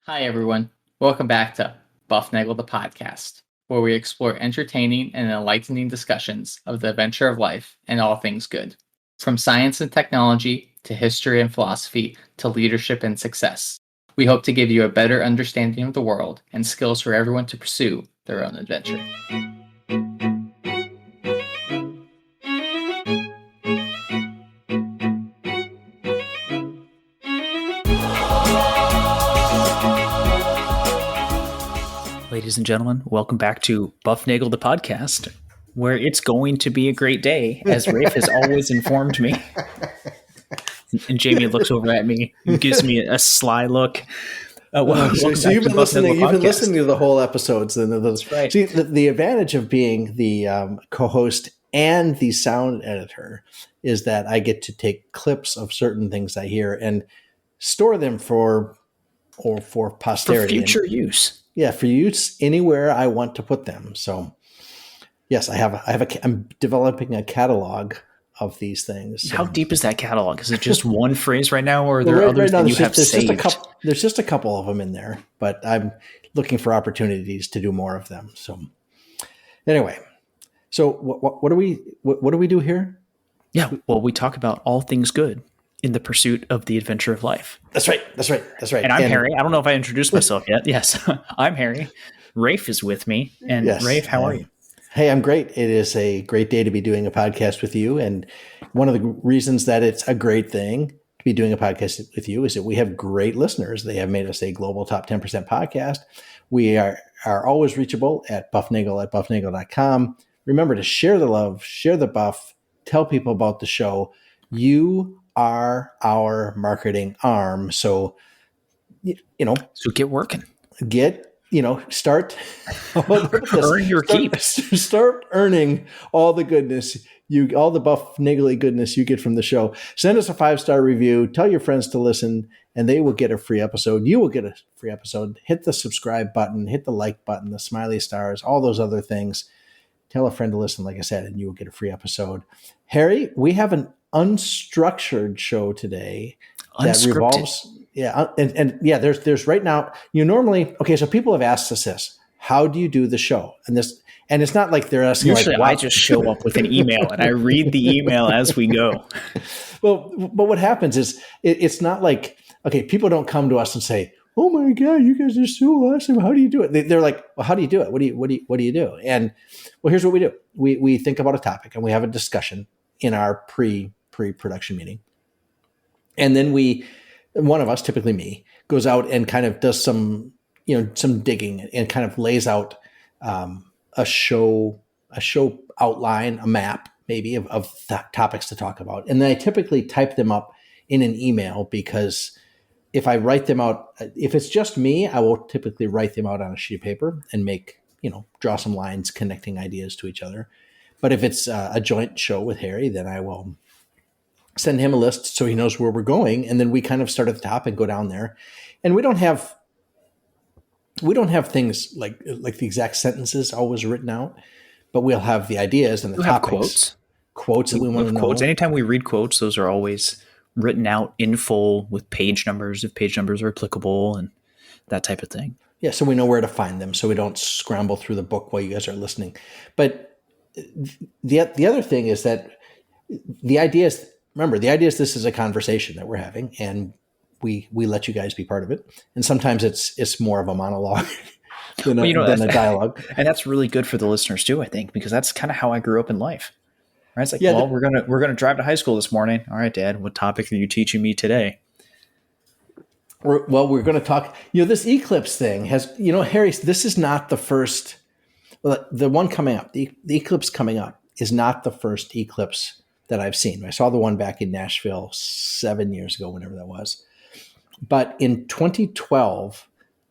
Hi, everyone. Welcome back to Bufnagle the podcast, where we explore entertaining and enlightening discussions of the adventure of life and all things good. From science and technology to history and philosophy to leadership and success. We hope to give you a better understanding of the world and skills for everyone to pursue their own adventure. Ladies and gentlemen, welcome back to Bufnagle the podcast, where it's going to be a great day, as Rafe has always informed me. And Jamie looks over at me, gives me a sly look. So you've been listening. You've been listening to the whole episodes. That's right. See, the advantage of being the co-host and the sound editor is that I get to take clips of certain things I hear and store them for posterity, for future use. Yeah, for use anywhere I want to put them. So, yes, I'm developing a catalog of these things. How deep is that catalog? Is it just one phrase right now, or are there others that you have saved? There's just a couple of them in there, but I'm looking for opportunities to do more of them. So, anyway, so what do we do here? Yeah, well, we talk about all things good in the pursuit of the adventure of life. That's right. And I'm Harry. I don't know if I introduced myself yet. Yes, I'm Harry. Rafe is with me. And yes, Rafe, how are you? Hey, I'm great. It is a great day to be doing a podcast with you. And one of the reasons that it's a great thing to be doing a podcast with you is that we have great listeners. They have made us a global top 10% podcast. We are always reachable at bufnagle@bufnagle.com. Remember to share the love, share the buff, tell people about the show. You are our marketing arm. So, So get working. Start earn your keep. Start earning all the goodness all the Bufnagle goodness you get from the show. Send us a 5-star review. Tell your friends to listen, and they will get a free episode. You will get a free episode. Hit the subscribe button, hit the like button, the smiley stars, all those other things. Tell a friend to listen, like I said, and you will get a free episode. Harry, we have an unstructured show today that revolves. Yeah. And yeah, there's right now, so people have asked us this, how do you do the show? And it's not like they're asking. Usually I just show up with an email and I read the email as we go. Well, but what happens is it's not like, okay, people don't come to us and say, oh my God, you guys are so awesome. How do you do it? They're like, well, how do you do it? What do you do? And well, here's what we do. We think about a topic and we have a discussion in our pre-production meeting. And then one of us, typically me, goes out and kind of does some digging and kind of lays out a show outline, a map maybe of topics to talk about. And then I typically type them up in an email, because if I write them out, if it's just me, I will typically write them out on a sheet of paper and draw some lines connecting ideas to each other. But if it's a joint show with Harry, then I will send him a list so he knows where we're going. And then we kind of start at the top and go down there. And we don't have things like the exact sentences always written out, but we'll have the ideas and the topics. Quotes that we want to know. Anytime we read quotes, those are always written out in full with page numbers, if page numbers are applicable, and that type of thing. Yeah, so we know where to find them, so we don't scramble through the book while you guys are listening. But the other thing is that the idea is this is a conversation that we're having, and we let you guys be part of it. And sometimes it's more of a monologue than a dialogue. And that's really good for the listeners too, I think, because that's kind of how I grew up in life. Right? It's like, we're gonna drive to high school this morning. All right, Dad, what topic are you teaching me today? We're going to talk. This eclipse thing has, Harry. This is not the first. Well, the one coming up, the eclipse coming up, is not the first eclipse that I've seen. I saw the one back in Nashville 7 years ago, whenever that was. But in 2012,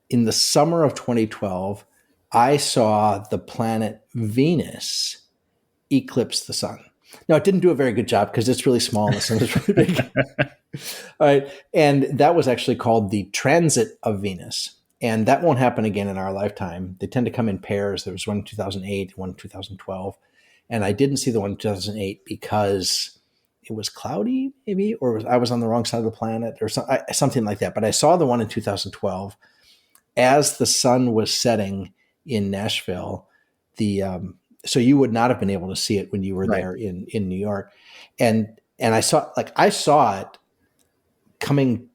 in the summer of 2012, I saw the planet Venus eclipse the sun. Now, it didn't do a very good job because it's really small and the sun is really big. All right. And that was actually called the transit of Venus. And that won't happen again in our lifetime. They tend to come in pairs. There was one in 2008, one in 2012. And I didn't see the one in 2008 because it was cloudy, maybe, or I was on the wrong side of the planet or something like that. But I saw the one in 2012. as the sun was setting in Nashville, so you would not have been able to see it when you were Right. there in New York, and I saw it coming,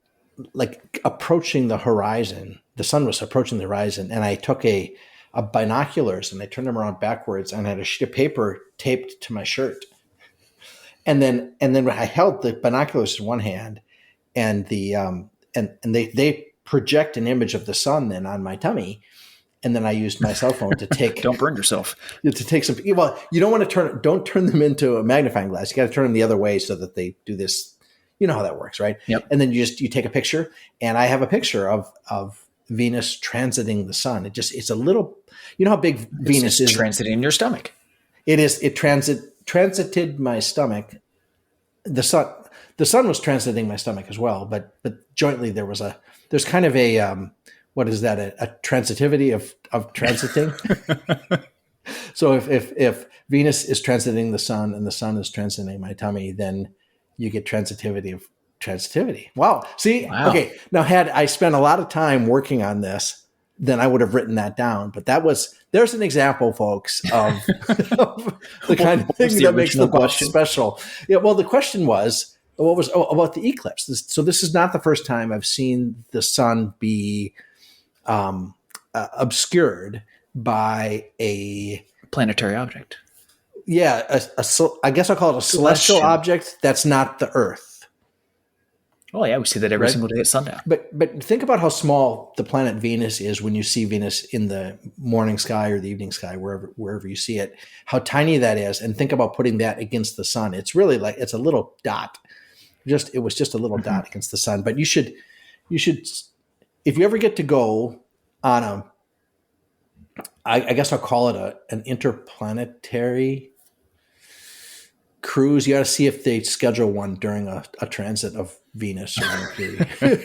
like approaching the horizon. The sun was approaching the horizon, and I took a binoculars and I turned them around backwards, and I had a sheet of paper taped to my shirt, and then I held the binoculars in one hand, and they project an image of the sun then on my tummy. And then I used my cell phone to take Don't burn yourself. some. Well, you don't want to don't turn them into a magnifying glass. You got to turn them the other way so that they do this. You know how that works, right? Yep. And then you take a picture, and I have a picture of Venus transiting the sun. It's a little. You know how big Venus is. Transiting in your stomach. It is. It transited my stomach. The sun was transiting my stomach as well, but jointly there's kind of a what is that, a transitivity of transiting. So if Venus is transiting the sun and the sun is transiting my tummy, then you get transitivity of transitivity. Wow. See, Wow. Okay. Now, had I spent a lot of time working on this, then I would have written that down. But there's an example, folks, of the kind of thing that makes the book special. Yeah. Well, the question was, about the eclipse. This is not the first time I've seen the sun be obscured by a planetary object. Yeah, I guess I'll call it a celestial object that's not the Earth. Oh yeah, we see that every single day at sundown. But think about how small the planet Venus is when you see Venus in the morning sky or the evening sky, wherever you see it. How tiny that is, and think about putting that against the sun. It's really like it's a little dot. It was just a little dot against the sun. But you should, if you ever get to go on I guess I'll call it an interplanetary cruise. You got to see if they schedule one during a transit of Venus or Mercury.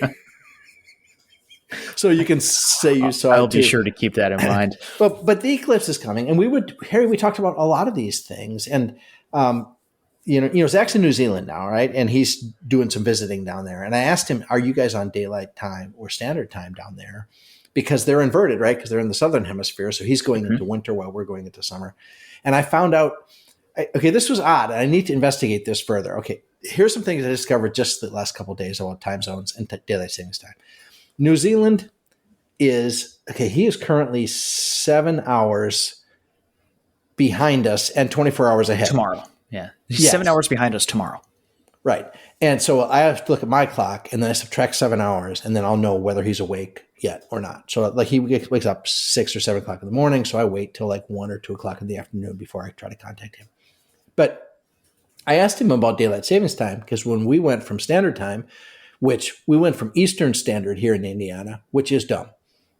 So you can say you saw. I'll be sure to keep that in mind. But the eclipse is coming, and we talked about a lot of these things, and Zach's in New Zealand now, right? And he's doing some visiting down there. And I asked him, "Are you guys on daylight time or standard time down there?" Because they're inverted, right? Because they're in the southern hemisphere, so he's going into winter while we're going into summer. And I found out, this was odd. I need to investigate this further. Okay, here's some things I discovered just the last couple of days about time zones and daylight savings time. New Zealand he is currently 7 hours behind us and 24 hours ahead. Tomorrow, yeah. He's 7 hours behind us tomorrow. Right. And so I have to look at my clock, and then I subtract 7 hours, and then I'll know whether he's awake yet or not. So like he wakes up 6 or 7 o'clock in the morning. So I wait till like 1 or 2 o'clock in the afternoon before I try to contact him. But I asked him about daylight savings time, because when we went from standard time, which we went from Eastern Standard here in Indiana, which is dumb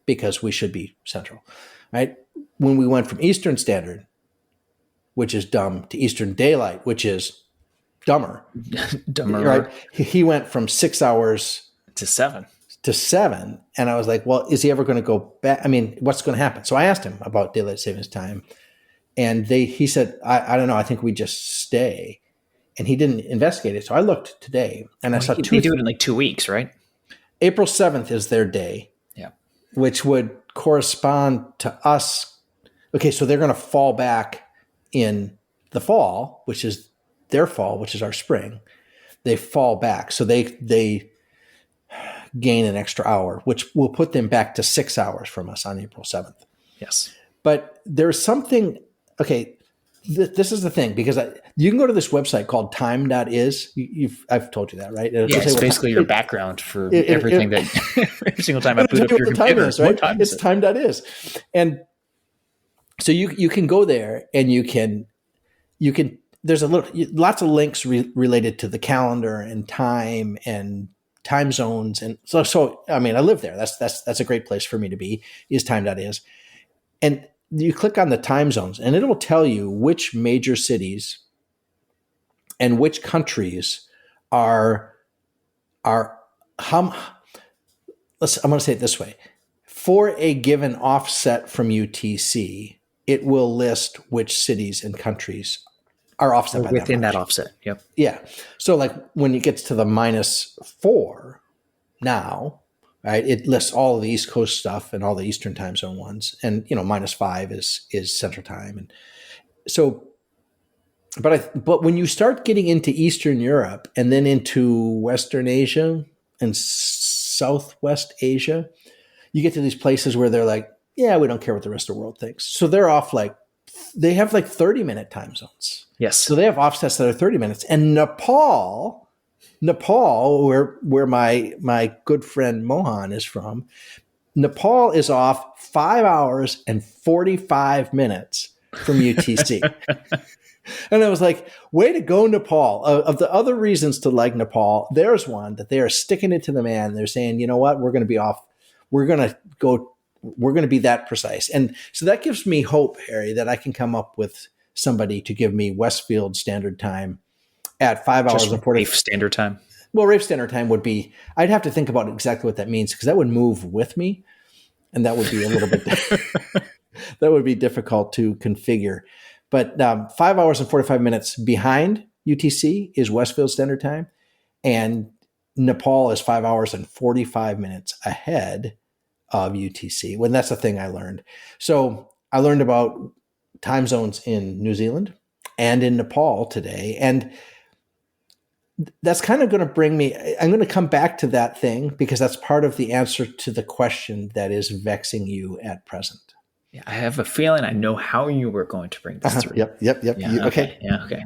because we should be Central, right? When we went from Eastern Standard, which is dumb, to Eastern Daylight, which is dumber. Right? He went from 6 hours to 7. And I was like, well, is he ever going to go back? I mean, what's going to happen? So I asked him about daylight savings time, and he said, I don't know. I think we just stay. And he didn't investigate it. So I looked today, and I saw they do it in like 2 weeks, right? April 7th is their day. Yeah. Which would correspond to us. Okay. So they're going to fall back in the fall, which is their fall, which is our spring. They fall back. So they gain an extra hour, which will put them back to 6 hours from us on April 7th. Yes. But there's something, okay, this is the thing, because you can go to this website called time.is. I've told you that, right? It's basically your background for everything that every single time I boot up your computer. Is, right? It's time.is. And so you can go there, and you can there's lots of links related to the calendar and time zones. And so I mean, I live there. That's a great place for me to be, is time.is. And you click on the time zones, and it will tell you which major cities and which countries I'm going to say it this way. For a given offset from UTC, it will list which cities and countries are offset by within that offset. Yep. Yeah. So like when it gets to the -4 now, right? It lists all of the East Coast stuff and all the Eastern time zone ones. And, -5 is Central Time. And so, but when you start getting into Eastern Europe and then into Western Asia and Southwest Asia, you get to these places where they're like, yeah, we don't care what the rest of the world thinks. So they're off they have 30-minute time zones. Yes. So they have offsets that are 30 minutes. And Nepal, where my good friend Mohan is from, Nepal is off 5 hours and 45 minutes from UTC. And I was like, way to go, Nepal. Of the other reasons to like Nepal, there's one that they are sticking it to the man. They're saying, you know what, we're going to be off. We're going to be that precise. And so that gives me hope, Harry, that I can come up with somebody to give me Westfield Standard Time at 5 hours and 40. Rafe Standard Time. Well, Rafe Standard Time would be, I'd have to think about exactly what that means, because that would move with me. And that would be a little bit, that would be difficult to configure. But 5 hours and 45 minutes behind UTC is Westfield Standard Time. And Nepal is 5 hours and 45 minutes ahead of UTC. When that's the thing I learned. So I learned about time zones in New Zealand and in Nepal today. And that's kind of going to bring me, I'm going to come back to that thing because that's part of the answer to the question that is vexing you at present. Yeah, I have a feeling I know how you were going to bring this through. Yep. Yeah, Okay. Yeah, okay.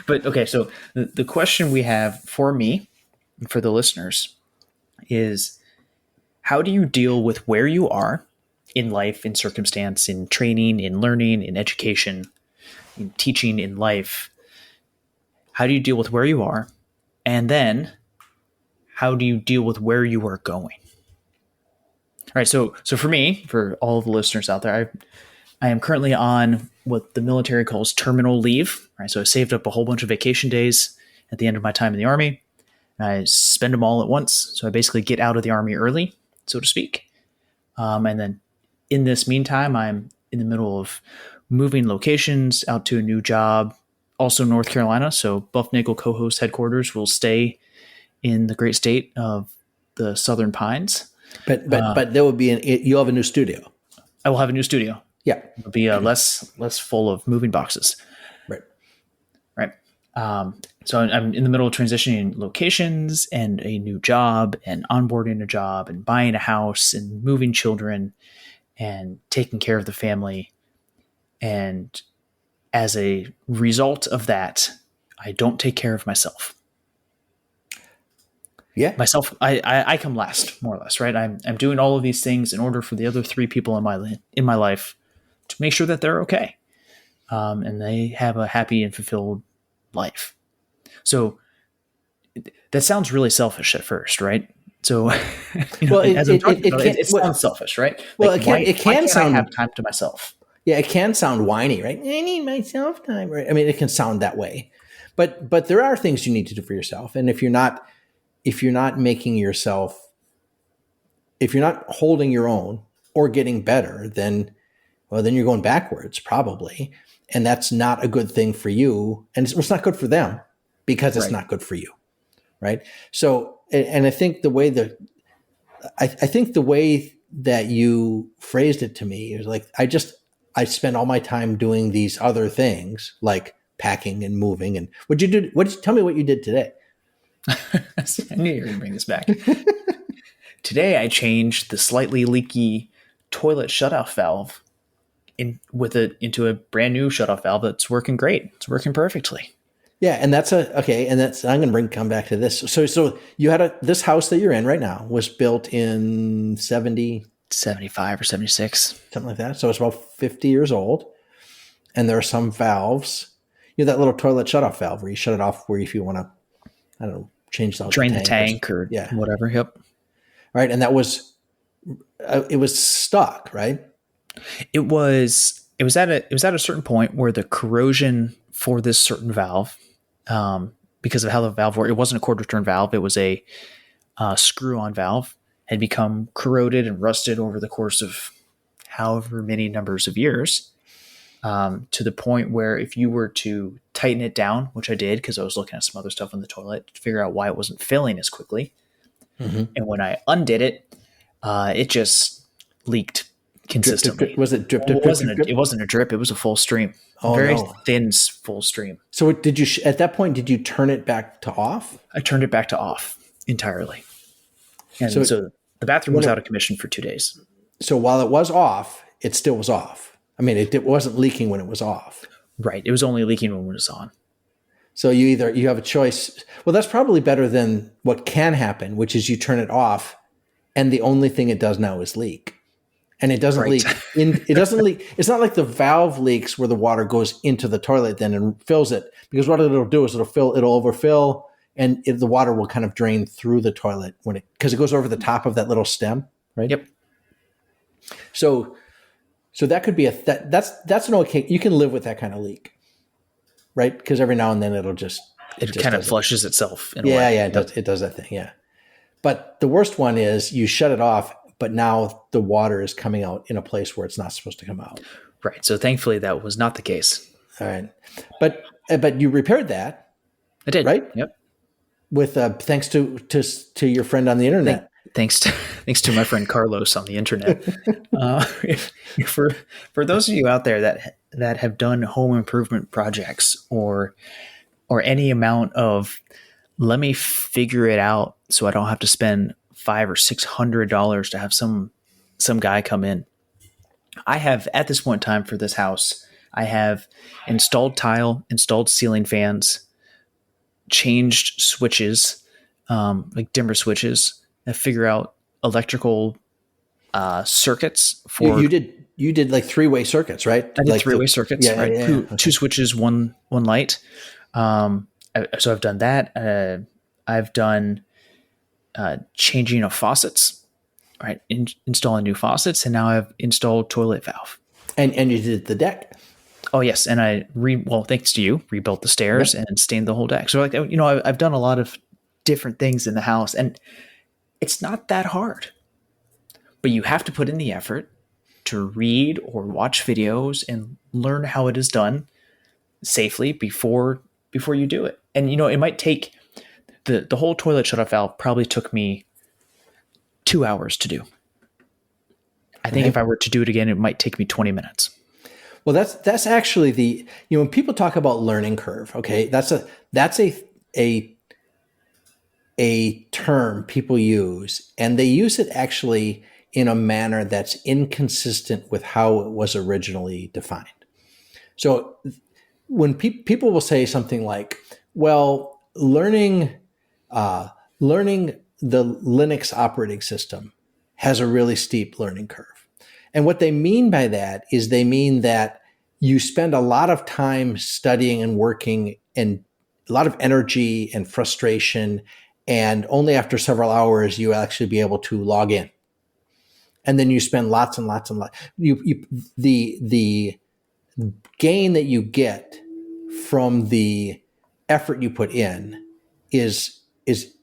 But okay, so the question we have for me, for the listeners, is how do you deal with where you are in life, in circumstance, in training, in learning, in education, in teaching, in life? How do you deal with where you are? And then how do you deal with where you are going? All right, so for me, for all of the listeners out there, I am currently on what the military calls terminal leave. Right, so I saved up a whole bunch of vacation days at the end of my time in the Army. And I spend them all at once. So I basically get out of the Army early, so to speak. And then in this meantime, I'm in the middle of moving locations out to a new job, also North Carolina. So Bufnagle co-host headquarters will stay in the great state of the Southern Pines. But there will be you'll have a new studio. I will have a new studio. Yeah. It'll be less full of moving boxes. Right. So I'm in the middle of transitioning locations and a new job and onboarding a job and buying a house and moving children and taking care of the family. And as a result of that, I don't take care of myself. Yeah. Myself, I come last, more or less, right? I'm doing all of these things in order for the other three people in my life to make sure that they're okay. And they have a happy and fulfilled life. So that sounds really selfish at first, right? So, it sounds selfish, right? Well, like, it can sound. I have time to myself. Yeah, it can sound whiny, right? I need my self time, right? I mean, it can sound that way, but there are things you need to do for yourself, and if you're not making yourself, if you're not holding your own or getting better, then you're going backwards probably, and that's not a good thing for you, and it's not good for them because it's not good for you, right? So, and I think the way that you phrased it to me is like, I spend all my time doing these other things like packing and moving. And tell me what you did today? I knew you were going to bring this back. Today, I changed the slightly leaky toilet shutoff valve into a brand new shutoff valve that's working great. It's working perfectly. Yeah, and I'm going to come back to this. So you had this house that you're in right now was built in 75 or 76, something like that. So it's about 50 years old, and there are some valves. That little toilet shutoff valve where you shut it off where if you want to, I don't know, drain the tank or whatever. Yep. Right, and that was it was stuck, right? It was at a certain point where the corrosion for this certain valve, because of how the valve worked, it wasn't a quarter turn valve. It was a screw-on valve, had become corroded and rusted over the course of however many numbers of years, to the point where if you were to tighten it down, which I did because I was looking at some other stuff in the toilet to figure out why it wasn't filling as quickly, And when I undid it, it just leaked consistently. Was it drip, drip, It drip, drip, drip? it wasn't a drip. It was a full stream. Oh, Very no. thin, full stream. So did you, at that point, did you turn it back to off? I turned it back to off entirely. And so the bathroom was out of commission for 2 days. So while it was off, it still was off. I mean, it wasn't leaking when it was off. Right. It was only leaking when it was on. So you have a choice. Well, that's probably better than what can happen, which is you turn it off and the only thing it does now is leak. And it doesn't leak. It doesn't leak. It's not like the valve leaks where the water goes into the toilet then and fills it. Because what it'll do is it'll overfill, and the water will kind of drain through the toilet because it goes over the top of that little stem, right? Yep. So that could be that's an okay. You can live with that kind of leak, right? Because every now and then it just kind of flushes itself. In a way. Yeah. It does that thing. Yeah. But the worst one is you shut it off, but now the water is coming out in a place where it's not supposed to come out. Right. So thankfully that was not the case. All right. But you repaired that. I did. Right? Yep. With thanks to your friend on the internet. Thanks to my friend Carlos on the internet. For those of you out there that have done home improvement projects or any amount of, let me figure it out so I don't have to spend $500 or $600 to have some guy come in. I have, at this point in time for this house, I have installed tile, installed ceiling fans, changed switches, like dimmer switches, and figure out electrical circuits for. You did like 3-way circuits, right? I did 3-way circuits, right? Yeah, okay. Two switches, one light. So I've done that. I've done changing of faucets, right? Installing new faucets, and now I've installed toilet valve. And you did the deck. Oh yes, and I thanks to you, rebuilt the stairs and stained the whole deck. So I've done a lot of different things in the house, and it's not that hard. But you have to put in the effort to read or watch videos and learn how it is done safely before you do it. And it might take the whole toilet shutoff valve probably took me 2 hours to do. I think if I were to do it again, it might take me 20 minutes. Well, that's actually when people talk about learning curve, okay, that's a term people use, and they use it actually in a manner that's inconsistent with how it was originally defined. So when people will say something like, well, learning the Linux operating system has a really steep learning curve. And what they mean by that is they mean that you spend a lot of time studying and working and a lot of energy and frustration, and only after several hours you actually be able to log in. And then you spend lots and lots and lots. The gain that you get from the effort you put in is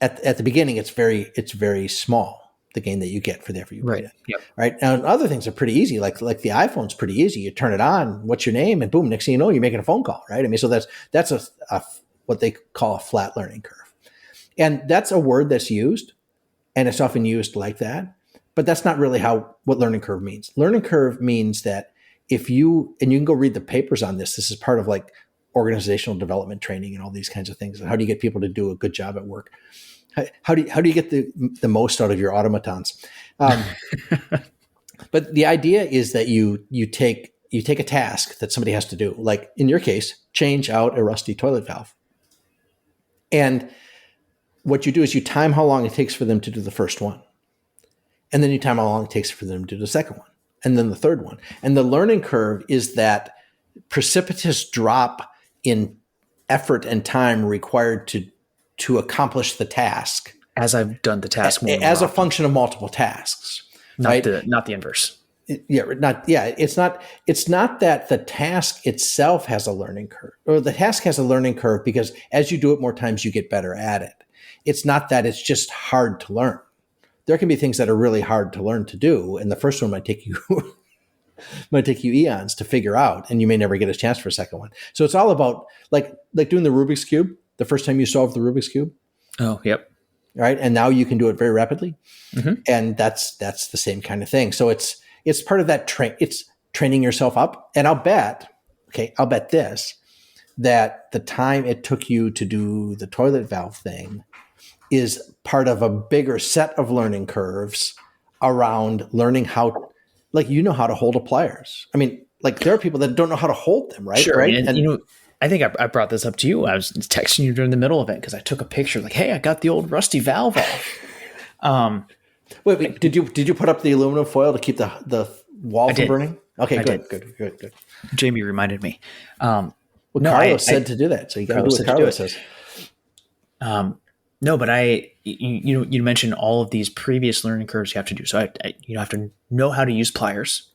at the beginning it's very small. The gain that you get for the effort you put in. Yep. Right. Now, other things are pretty easy. Like the iPhone's pretty easy. You turn it on, what's your name? And boom, next thing you know, you're making a phone call, right? I mean, so that's a what they call a flat learning curve. And that's a word that's used, and it's often used like that. But that's not really what learning curve means. Learning curve means that and you can go read the papers on this. This is part of like organizational development training and all these kinds of things. How do you get people to do a good job at work? How do you get the most out of your automatons? But the idea is that you take a task that somebody has to do, like in your case, change out a rusty toilet valve. And what you do is you time how long it takes for them to do the first one. And then you time how long it takes for them to do the second one. And then the third one. And the learning curve is that precipitous drop in effort and time required to accomplish the task. As I've done the task more as a function of multiple tasks. Not the inverse. It's not that the task itself has a learning curve, or the task has a learning curve because as you do it more times, you get better at it. It's not that it's just hard to learn. There can be things that are really hard to learn to do, and the first one might take you eons to figure out, and you may never get a chance for a second one. So it's all about like doing the Rubik's Cube. The first time you solved the Rubik's Cube. Oh, yep. right? And now you can do it very rapidly. Mhm. And that's the same kind of thing. So it's part of that it's training yourself up. And I'll bet this, that the time it took you to do the toilet valve thing is part of a bigger set of learning curves around learning how, like, how to hold a pliers. I mean, like, there are people that don't know how to hold them, right? Sure. Right. And I think I brought this up to you. I was texting you during the middle of it because I took a picture like, hey, I got the old rusty valve off. Wait, did you put up the aluminum foil to keep the wall from burning? Okay, good. Jamie reminded me. Carlos said to do that, so you got to do what Carlos says. No, but you mentioned all of these previous learning curves you have to do. So I have to know how to use pliers.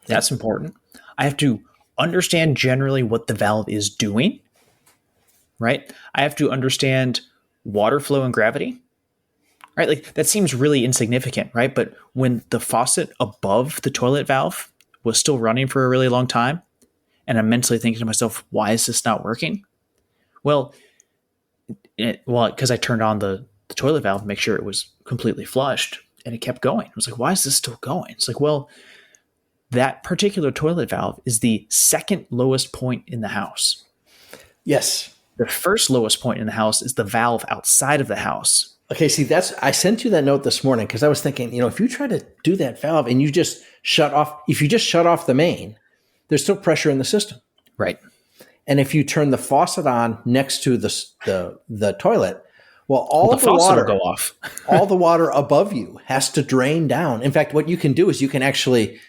That's important. I have to understand generally what the valve is doing, right? I have to understand water flow and gravity, right? Like, that seems really insignificant, right? But when the faucet above the toilet valve was still running for a really long time, and I'm mentally thinking to myself, why is this not working? Well, because I turned on the toilet valve to make sure it was completely flushed, and it kept going. I was like, why is this still going? It's like, well, that particular toilet valve is the second lowest point in the house. Yes. The first lowest point in the house is the valve outside of the house. Okay, see, I sent you that note this morning because I was thinking, if you try to do that valve and you just shut off the main, there's still pressure in the system. Right. And if you turn the faucet on next to the toilet, well, all the water will go off. all the water above you has to drain down. In fact, what you can do is you can actually,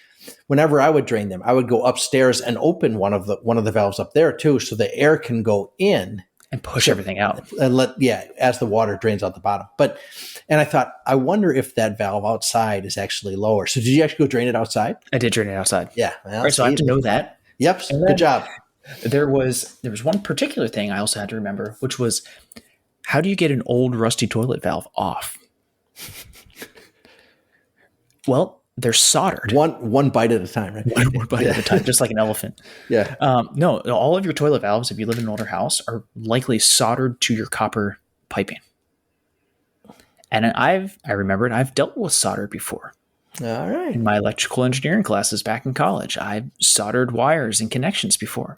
whenever I would drain them, I would go upstairs and open one of the valves up there too, so the air can go in and push everything out and as the water drains out the bottom. And I thought, I wonder if that valve outside is actually lower. So did you actually go drain it outside? I did drain it outside. Yeah. Well, right, so I have to know that. Yep. Good job. There was one particular thing I also had to remember, which was, how do you get an old rusty toilet valve off? Well, they're soldered. One bite at a time, right? One bite at a time, just like an elephant. Yeah. No, all of your toilet valves, if you live in an older house, are likely soldered to your copper piping. And I've dealt with solder before. All right. In my electrical engineering classes back in college, I've soldered wires and connections before.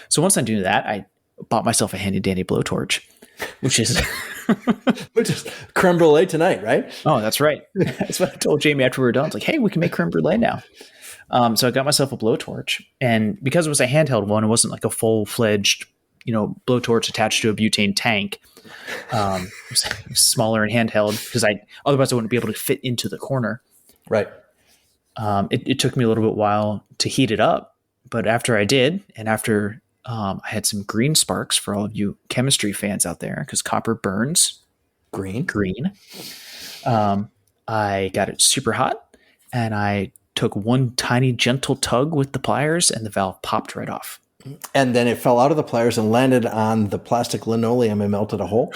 So once I do that, I bought myself a handy dandy blowtorch, which is creme brulee tonight, right? Oh, that's right. That's what I told Jamie after we were done. It's like, hey, we can make creme brulee now. So I got myself a blowtorch, and because it was a handheld one, it wasn't like a full-fledged, blowtorch attached to a butane tank. It was smaller and handheld because otherwise I wouldn't be able to fit into the corner. Right. It took me a little bit while to heat it up, but after I did, and after I had some green sparks for all of you chemistry fans out there, because copper burns green. I got it super hot, and I took one tiny gentle tug with the pliers, and the valve popped right off. And then it fell out of the pliers and landed on the plastic linoleum and melted a hole?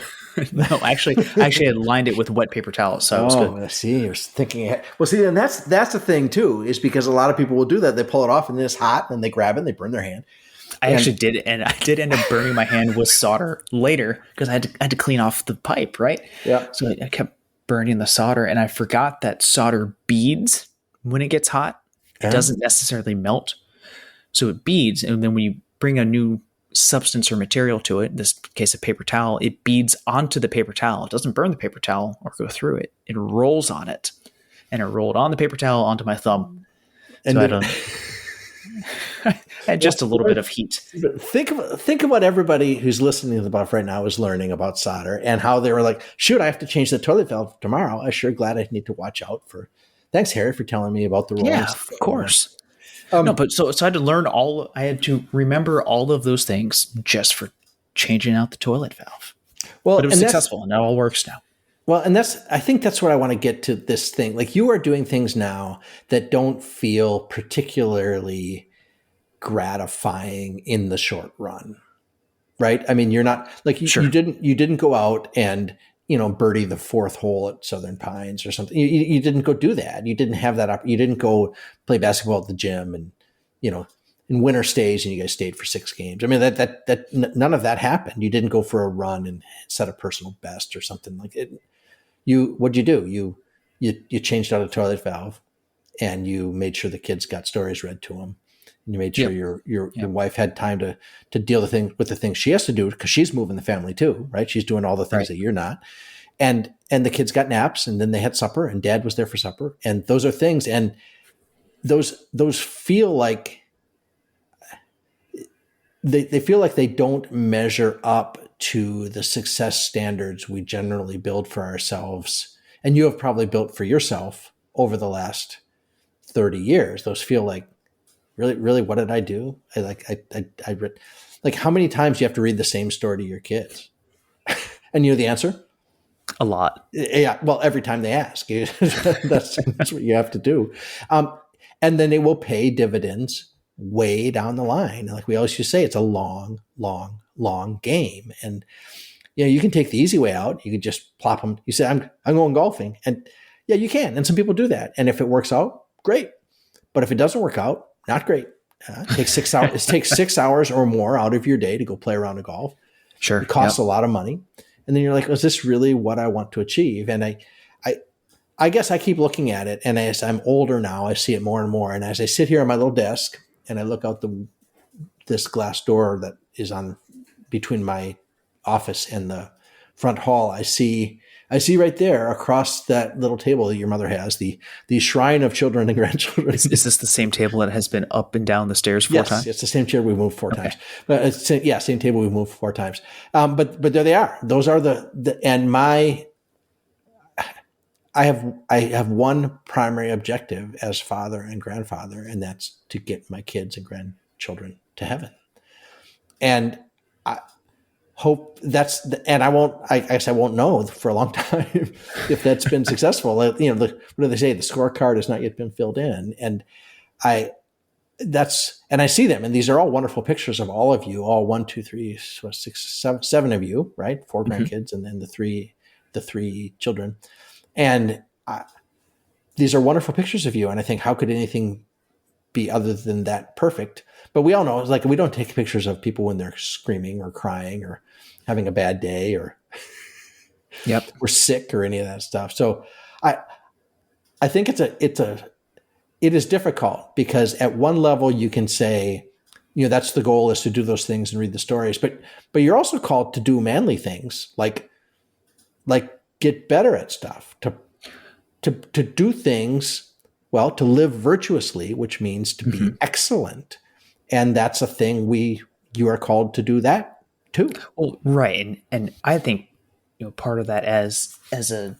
No, actually, I had lined it with wet paper towels, so it was good. I see. You're thinking ahead. Well, see, and that's the thing too, is because a lot of people will do that. They pull it off and it's hot, and they grab it and they burn their hand. I actually did, and I did end up burning my hand with solder later because I had to clean off the pipe, right? Yeah. So I kept burning the solder, and I forgot that solder beads when it gets hot. It doesn't necessarily melt. So it beads, and then when you bring a new substance or material to it, in this case a paper towel, it beads onto the paper towel. It doesn't burn the paper towel or go through it. It rolls on it. And it rolled on the paper towel onto my thumb. And so I had just a little bit of heat. Think of what everybody who's listening to the buff right now is learning about solder, and how they were like, shoot, I have to change the toilet valve tomorrow. I'm sure glad I need to watch out for. Thanks, Harry, for telling me about the rolls. Yeah, of course. No, but so I had to learn I had to remember all of those things just for changing out the toilet valve. Well, but it was successful, and that all works now. Well, and I think that's what I want to get to this thing. Like, you are doing things now that don't feel particularly gratifying in the short run, right? I mean, you're not like, you didn't go out and, birdie the fourth hole at Southern Pines or something. You didn't go do that. You didn't have that. You didn't go play basketball at the gym and, in winter stays and you guys stayed for 6 games. I mean, none of that happened. You didn't go for a run and set a personal best or something like it. What'd you do? You changed out a toilet valve and you made sure the kids got stories read to them. And you made sure your wife had time to deal with the things she has to do because she's moving the family too, right? She's doing all the things that you're not. And the kids got naps and then they had supper and dad was there for supper. And those are things. And those feel like they feel like they don't measure up to the success standards we generally build for ourselves. And you have probably built for yourself over the last 30 years. Those feel like, really, what did I do? I read, like, how many times do you have to read the same story to your kids? And you know the answer? A lot. Yeah. Well, every time they ask, that's what you have to do. And then it will pay dividends way down the line. Like we always used to say, it's a long, long, long game. And, you can take the easy way out. You can just plop them. You say, I'm going golfing. And yeah, you can. And some people do that. And if it works out, great. But if it doesn't work out, not great. It takes 6 hours. It takes 6 hours or more out of your day to go play a round of golf. Sure. It costs a lot of money. And then you're like, is this really what I want to achieve? And I guess I keep looking at it. And as I'm older now, I see it more and more. And as I sit here at my little desk and I look out this glass door that is on between my office and the front hall, I see right there across that little table that your mother has, the shrine of children and grandchildren. Is this the same table that has been up and down the stairs 4 times? Yes, it's the same chair we moved 4 times. But same table we moved 4 times. But there they are. Those are and I have one primary objective as father and grandfather, and that's to get my kids and grandchildren to heaven. And I hope and I guess I won't know for a long time if that's been successful. What do they say? The scorecard has not yet been filled in. And I see them, and these are all wonderful pictures of all of you, all 1, 2, 3, 6, 7 of you, right? 4 grandkids, and then the three children. And these are wonderful pictures of you. And I think, how could anything be other than that perfect? But we all know, like, we don't take pictures of people when they're screaming or crying or having a bad day or or sick or any of that stuff. So I think it is difficult, because at one level you can say, that's the goal, is to do those things and read the stories. But you're also called to do manly things, like get better at stuff, to do things, to live virtuously, which means to be excellent. And that's a thing you are called to do that too. Well, right. And I think, part of that as a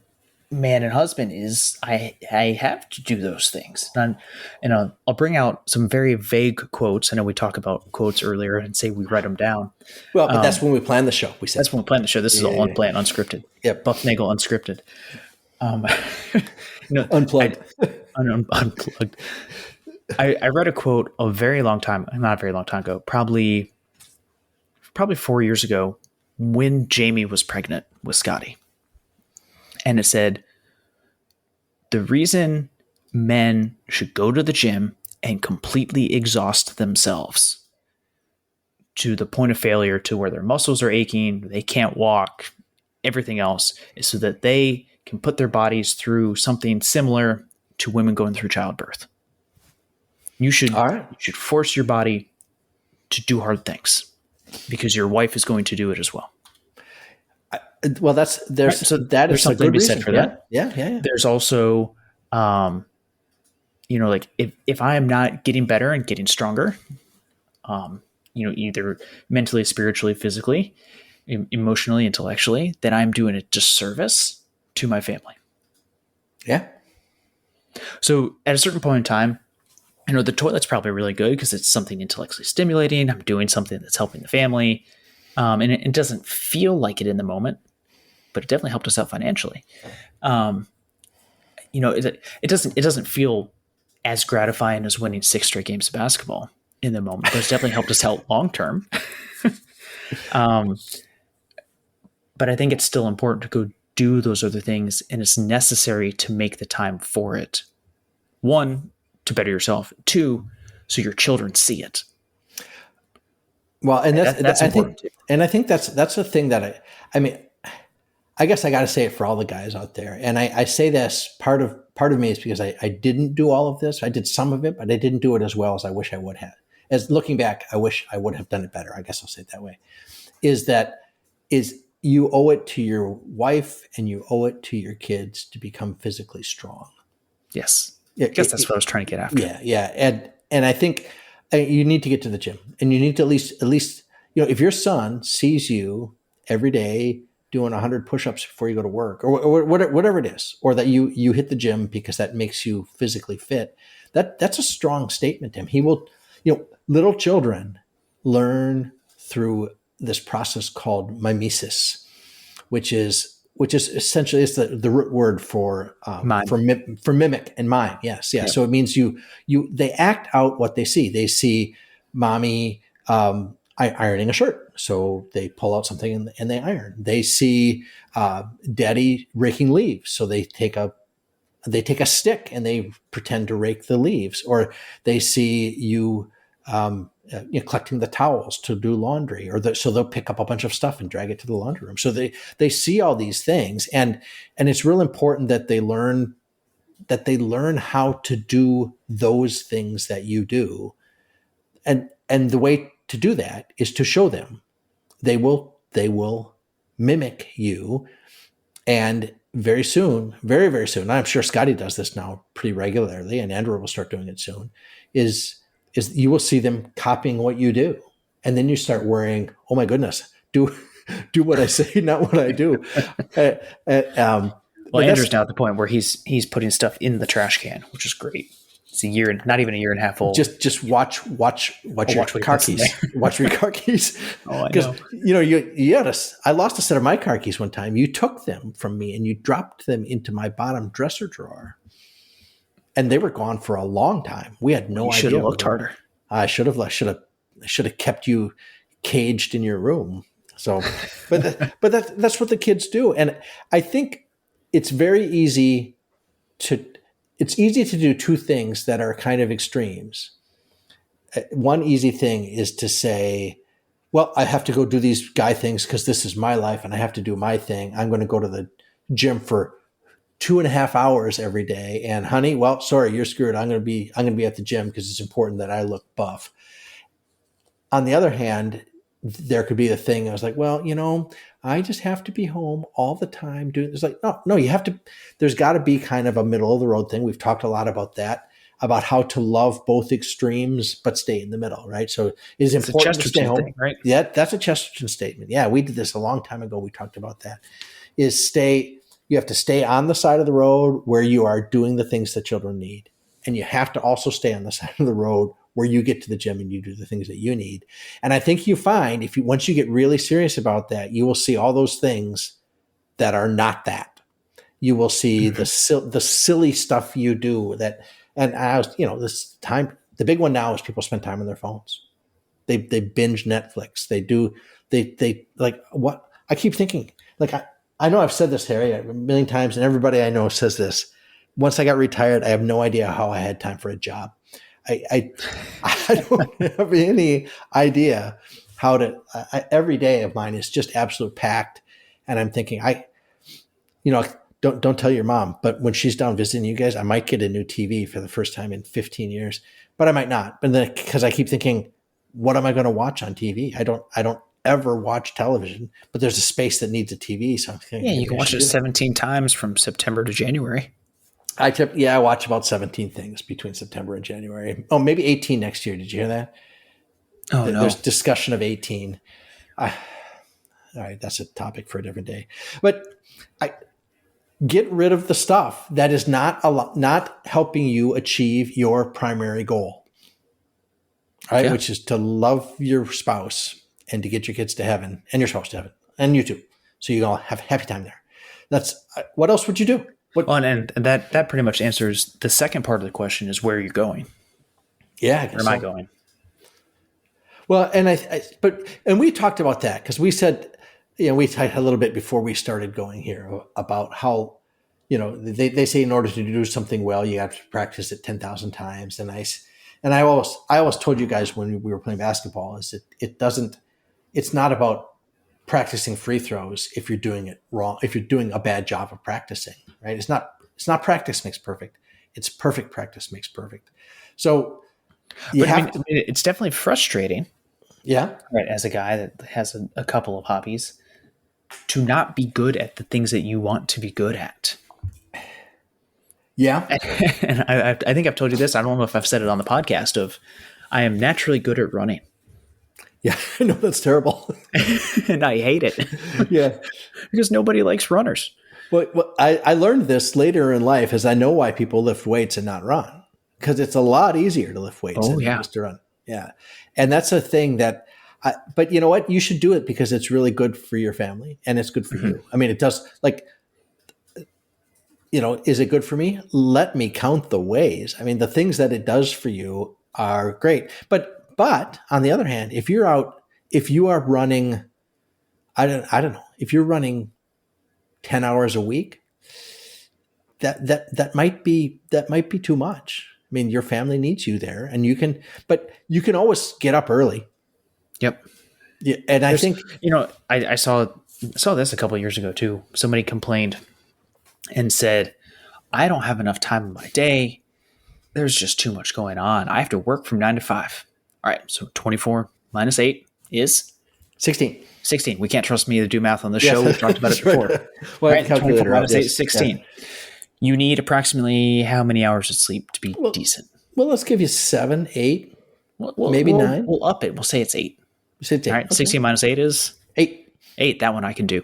man and husband is I have to do those things. And I'll bring out some very vague quotes. I know we talked about quotes earlier and say we write them down. Well, but that's when we plan the show. That's when we plan the show. This is all unplanned, unscripted. Yep. Bufnagle unscripted. Unplugged. Unplugged. I read a quote not a very long time ago, probably 4 years ago, when Jamie was pregnant with Scotty. And it said, the reason men should go to the gym and completely exhaust themselves to the point of failure, to where their muscles are aching, they can't walk, everything else, is so that they can put their bodies through something similar to women going through childbirth. You should force your body to do hard things, because your wife is going to do it as well. Well, there's something to be said for that. Yeah. There's also, like if I am not getting better and getting stronger, either mentally, spiritually, physically, emotionally, intellectually, then I'm doing a disservice to my family. Yeah. So at a certain point in time, the toilet's probably really good because it's something intellectually stimulating. I'm doing something that's helping the family. And it doesn't feel like it in the moment, but it definitely helped us out financially. It doesn't feel as gratifying as winning 6 straight games of basketball in the moment, but it's definitely helped us out long term. But I think it's still important to go do those other things, and it's necessary to make the time for it. 1, to better yourself. 2, so your children see it. Well, and That's I important think, too. and I think that's the thing that I mean, I guess I got to say it for all the guys out there. And I say this part of me is because I didn't do all of this. I did some of it, but I didn't do it as well as I wish I would have. As looking back, I wish I would have done it better. I guess I'll say it that way. Is you owe it to your wife and you owe it to your kids to become physically strong. Yes. I guess that's what I was trying to get after. Yeah. And I think you need to get to the gym, and you need to at least, if your son sees you every day doing 100 push-ups before you go to work, or whatever it is, or that you hit the gym because that makes you physically fit, that's a strong statement to him. He will, little children learn through this process called mimesis, which is essentially, it's the root word for mimic and mime. Yes. Yeah. So it means they act out what they see. They see mommy ironing a shirt, so they pull out something and they iron. They see daddy raking leaves, so they take a stick and they pretend to rake the leaves. Or they see you collecting the towels to do laundry, so they'll pick up a bunch of stuff and drag it to the laundry room. So they see all these things, and it's real important that they learn how to do those things that you do, and the way to do that is to show them. They will mimic you, and very soon, very, very soon, I'm sure Scotty does this now pretty regularly, and Andrew will start doing it soon, is you will see them copying what you do. And then you start worrying, oh my goodness, do what I say, not what I do. Well, Andrew's now at the point where he's putting stuff in the trash can, which is great. It's not even a year and a half old. Just watch your car keys. Watch your car keys. Oh, I know. Because I lost a set of my car keys one time. You took them from me and you dropped them into my bottom dresser drawer, and they were gone for a long time. We had no idea. You should have looked harder. I should have kept you caged in your room. So, but that's what the kids do, and I think it's very easy to. It's easy to do two things that are kind of extremes. One easy thing is to say, well, I have to go do these guy things because this is my life and I have to do my thing. I'm going to go to the gym for 2.5 hours every day. And honey, well, sorry, you're screwed. I'm going to be at the gym because it's important that I look buff. On the other hand, there could be the thing. I was like, well, I just have to be home all the time doing. It's like, no, you have to. There's got to be kind of a middle of the road thing. We've talked a lot about that, about how to love both extremes but stay in the middle, right? So it is important to stay home, thing, right? Yeah, that's a Chesterton statement. Yeah, we did this a long time ago. We talked about that. You have to stay on the side of the road where you are doing the things that children need, and you have to also stay on the side of the road where you get to the gym and you do the things that you need. And I think you find once you get really serious about that, you will see all those things that are not that. You will see the silly stuff you do and as this time, the big one now is people spend time on their phones. They binge Netflix. They like what I keep thinking, like, I know I've said this, Harry, a million times, and everybody I know says this. Once I got retired, I have no idea how I had time for a job. I don't have any idea how to. Every day of mine is just absolute packed, and I'm thinking, don't tell your mom, but when she's down visiting you guys, I might get a new TV for the first time in 15 years, but I might not. But then because I keep thinking, what am I going to watch on TV? I don't ever watch television, but there's a space that needs a TV. So I'm thinking, you can watch it 17 times from September to January. I watch about 17 things between September and January. Oh, maybe 18 next year. Did you hear that? Oh, no. There's discussion of 18. All right, that's a topic for a different day. But get rid of the stuff that is not helping you achieve your primary goal, right? Yeah. Which is to love your spouse and to get your kids to heaven and your spouse to heaven and you too. So you all have a happy time there. That's what else would you do? And that pretty much answers the second part of the question is where you're going. Yeah. Where am I going? Well, and we talked about that because we said, we talked a little bit before we started going here about how, they say in order to do something well, you have to practice it 10,000 times. And And I always told you guys when we were playing basketball is it's not about practicing free throws if you're doing it wrong, if you're doing a bad job of practicing, right? It's not practice makes perfect. It's perfect practice makes perfect. So it's definitely frustrating. Yeah. Right. As a guy that has a couple of hobbies, to not be good at the things that you want to be good at. Yeah. And I think I've told you this. I don't know if I've said it on the podcast I am naturally good at running. Yeah. I know that's terrible. And I hate it. Yeah. Because nobody likes runners. Well, I learned this later in life as I know why people lift weights and not run. Because it's a lot easier to lift weights than it is to run. Yeah. And that's a thing that but you know what? You should do it because it's really good for your family and it's good for you. I mean, it does, like, is it good for me? Let me count the ways. I mean, the things that it does for you are great. But on the other hand, if you are running, I don't know, if you're running 10 hours a week, that might be too much. I mean, your family needs you there and you can always get up early. Yep. Yeah. And I think, I saw this a couple of years ago too. Somebody complained and said, I don't have enough time in my day. There's just too much going on. I have to work from 9 to 5. All right. So 24 minus 8 is 16. 16. We can't trust me to do math on this show. We've talked about it before. Well, right? 24 minus 8 is 16. Yeah. You need approximately how many hours of sleep to be decent? Well, let's give you 7, 8, maybe 9. We'll up it. We'll say it's 8. Say it's 8. All right. Okay. 16 minus 8 is 8. 8. That one I can do.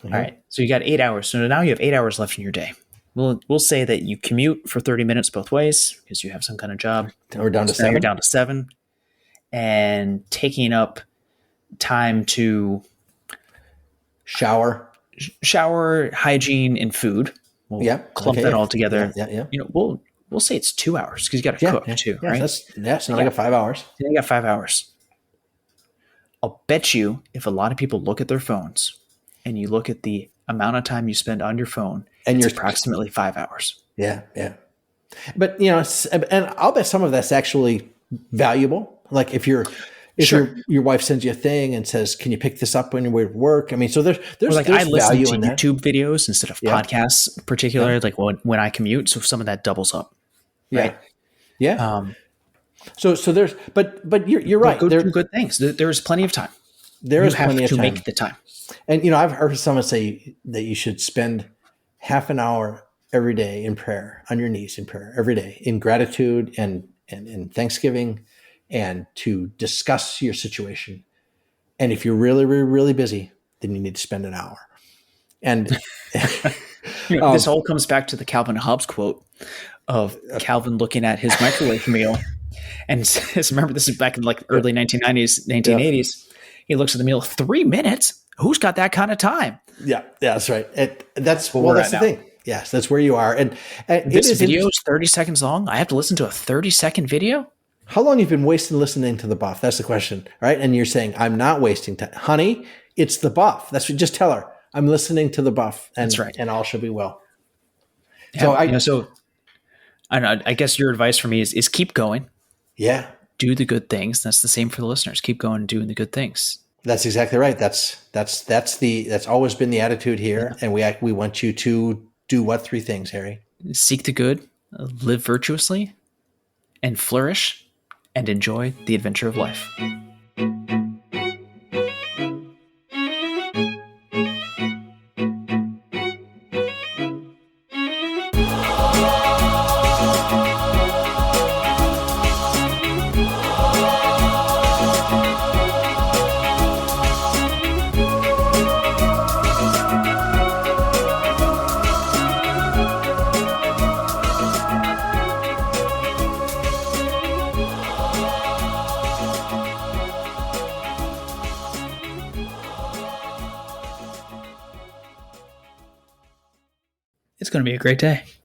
All right. So you got 8 hours. So now you have 8 hours left in your day. We'll say that you commute for 30 minutes both ways because you have some kind of job. We're down to 7. You're down to 7. And taking up time to shower, hygiene, and food. We'll clump that all together. Yeah. We'll say it's 2 hours because you got to cook too, right? So now I got 5 hours. Then you got 5 hours. I'll bet you if a lot of people look at their phones and you look at the amount of time you spend on your phone, and it's approximately 5 hours. Yeah. But and I'll bet some of that's actually valuable. Like if your wife sends you a thing and says, "Can you pick this up on your way to work?" I mean, so there's I listen value to in YouTube videos instead of podcasts, particularly like when I commute. So some of that doubles up. Right? Yeah. So there's, but you're right. Go do good things. There's plenty of time. There is plenty of time to make the time. And I've heard someone say that you should spend half an hour every day in prayer, on your knees in prayer every day, in gratitude and thanksgiving, and to discuss your situation. And if you're really, really, really busy, then you need to spend an hour. And this all comes back to the Calvin Hobbes quote of Calvin looking at his microwave meal. And says, remember, this is back in like early 1990s, 1980s. He looks at the meal, 3 minutes? Who's got that kind of time? Yeah, that's right. That's the thing. Yes, that's where you are. And this video is 30 seconds long. I have to listen to a 30-second video? How long have you been wasting listening to the buff? That's the question, right? And you're saying, I'm not wasting time. Honey, it's the buff. That's what, just tell her, I'm listening to the buff. And, that's right. And all shall be well. Yeah, so I don't know, I guess your advice for me is keep going. Yeah. Do the good things. That's the same for the listeners. Keep going and doing the good things. That's exactly right. That's always been the attitude here. Yeah. And we want you to do what 3 things, Harry? Seek the good, live virtuously, and flourish, and enjoy the adventure of life. It's going to be a great day.